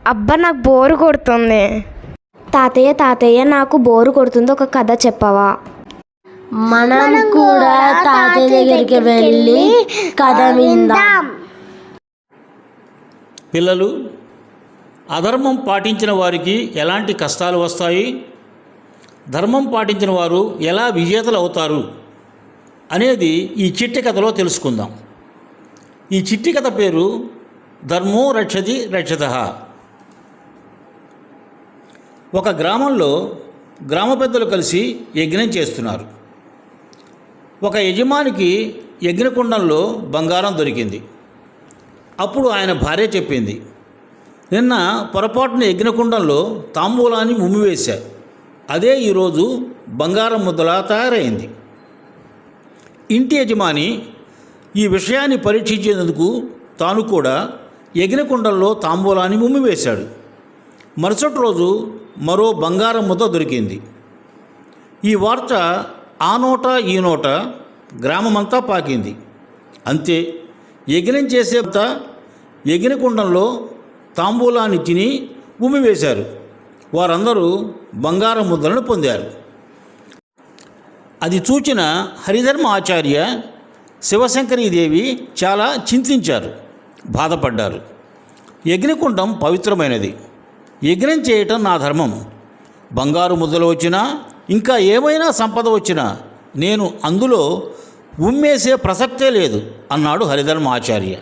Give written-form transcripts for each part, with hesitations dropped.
అబ్బా నాకు బోరు కొడుతుంది. తాతయ్య తాతయ్య నాకు బోరు కొడుతుంది, ఒక కథ చెప్పవా? మనం కూడా తాతయ్య దగ్గరికి వెళ్ళి కథ విందాం. పిల్లలు, అధర్మం పాటించిన వారికి ఎలాంటి కష్టాలు వస్తాయి, ధర్మం పాటించిన వారు ఎలా విజేతలు అవుతారు అనేది ఈ చిట్టి కథలో తెలుసుకుందాం. ఈ చిట్టి కథ పేరు ధర్మో రక్షతి రక్షతః. ఒక గ్రామంలో గ్రామ పెద్దలు కలిసి యజ్ఞం చేస్తున్నారు. ఒక యజమానికి యజ్ఞకుండంలో బంగారం దొరికింది. అప్పుడు ఆయన భార్య చెప్పింది, నిన్న పొరపాటున యజ్ఞకుండంలో తాంబూలాన్ని ఉమ్మివేశా, అదే ఈరోజు బంగారం ముద్దలా తయారైంది. ఇంటి యజమాని ఈ విషయాన్ని పరీక్షించేందుకు తాను కూడా యజ్ఞకుండంలో తాంబూలాన్ని ఉమ్మివేశాడు. మరుసటి రోజు మరో బంగారం ముద్ద దొరికింది. ఈ వార్త ఆ నోట ఈ నోట గ్రామమంతా పాకింది. అంతే, యజ్ఞం చేసేంత యజ్ఞకుండంలో తాంబూలాన్ని తిని ఉమ్మివేశారు. వారందరూ బంగారం ముద్దలను పొందారు. అది చూచిన హరిధర్మ ఆచార్య, శివశంకరీదేవి చాలా చింతించారు, బాధపడ్డారు. యజ్ఞకుండం పవిత్రమైనది, యజ్ఞం చేయటం నా ధర్మం. బంగారు ముద్దలు వచ్చినా, ఇంకా ఏమైనా సంపద వచ్చినా నేను అందులో ఉమ్మేసే ప్రసక్తే లేదు అన్నాడు హరిధర్మ ఆచార్య.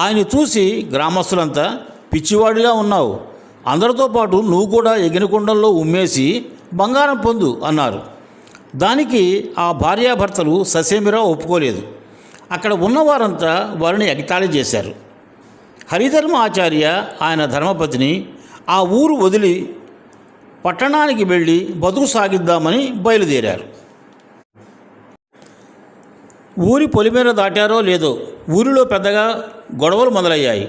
ఆయన చూసి గ్రామస్తులంతా, పిచ్చివాడిలా ఉన్నావు, అందరితో పాటు నువ్వు కూడా యజ్ఞకుండంలో ఉమ్మేసి బంగారం పొందు అన్నారు. దానికి ఆ భార్యాభర్తలు ససేమిరా ఒప్పుకోలేదు. అక్కడ ఉన్నవారంతా వారిని ఎగతాళి చేశారు. హరిధర్మ ఆచార్య ఆయన ధర్మపతిని ఆ ఊరు వదిలి పట్టణానికి వెళ్ళి బతుకు సాగిద్దామని బయలుదేరారు. ఊరి పొలిమేర దాటారో లేదో ఊరిలో పెద్దగా గొడవలు మొదలయ్యాయి.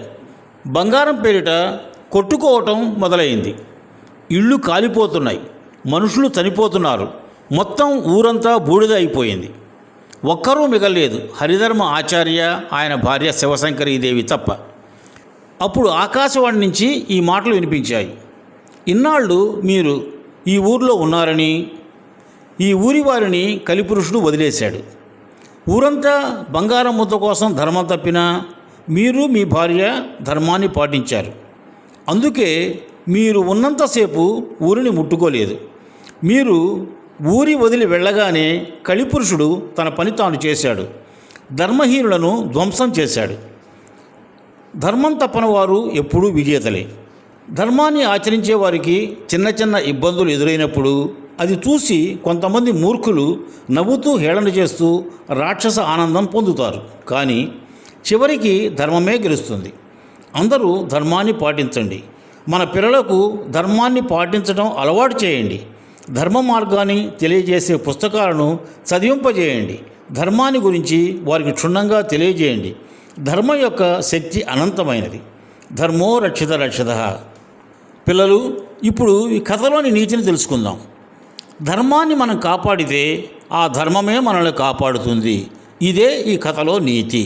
బంగారం పేరిట కొట్టుకోవటం మొదలైంది. ఇళ్ళు కాలిపోతున్నాయి, మనుషులు చనిపోతున్నారు. మొత్తం ఊరంతా బూడిద అయిపోయింది. ఒక్కరూ మిగల్లేదు, హరిధర్మ ఆచార్య ఆయన భార్య శివశంకరీదేవి తప్ప. అప్పుడు ఆకాశవాణి నుంచి ఈ మాటలు వినిపించాయి. ఇన్నాళ్ళు మీరు ఈ ఊరిలో ఉన్నారని, ఈ ఊరి వారిని కలిపురుషుడు వదిలేశాడు. ఊరంతా బంగారం ముద్ద కోసం ధర్మం తప్పినా మీరు మీ భార్య ధర్మాన్ని పాటించారు. అందుకే మీరు ఉన్నంతసేపు ఊరిని ముట్టుకోలేదు. మీరు ఊరి వదిలి వెళ్ళగానే కలిపురుషుడు తన పని తాను చేశాడు, ధర్మహీనులను ధ్వంసం చేశాడు. ధర్మం తప్పని వారు ఎప్పుడూ విజేతలే. ధర్మాన్ని ఆచరించే వారికి చిన్న చిన్న ఇబ్బందులు ఎదురైనప్పుడు అది చూసి కొంతమంది మూర్ఖులు నవ్వుతూ హేళన చేస్తూ రాక్షస ఆనందం పొందుతారు. కానీ చివరికి ధర్మమే గెలుస్తుంది. అందరూ ధర్మాన్ని పాటించండి. మన పిల్లలకు ధర్మాన్ని పాటించడం అలవాటు చేయండి. ధర్మ మార్గాన్ని తెలియజేసే పుస్తకాలను చదివింపజేయండి. ధర్మాన్ని గురించి వారికి క్షుణ్ణంగా తెలియజేయండి. ధర్మం యొక్క శక్తి అనంతమైనది. ధర్మో రక్షిత రక్షతః. పిల్లలు, ఇప్పుడు ఈ కథలోని నీతిని తెలుసుకుందాం. ధర్మాన్ని మనం కాపాడితే ఆ ధర్మమే మనల్ని కాపాడుతుంది. ఇదే ఈ కథలో నీతి.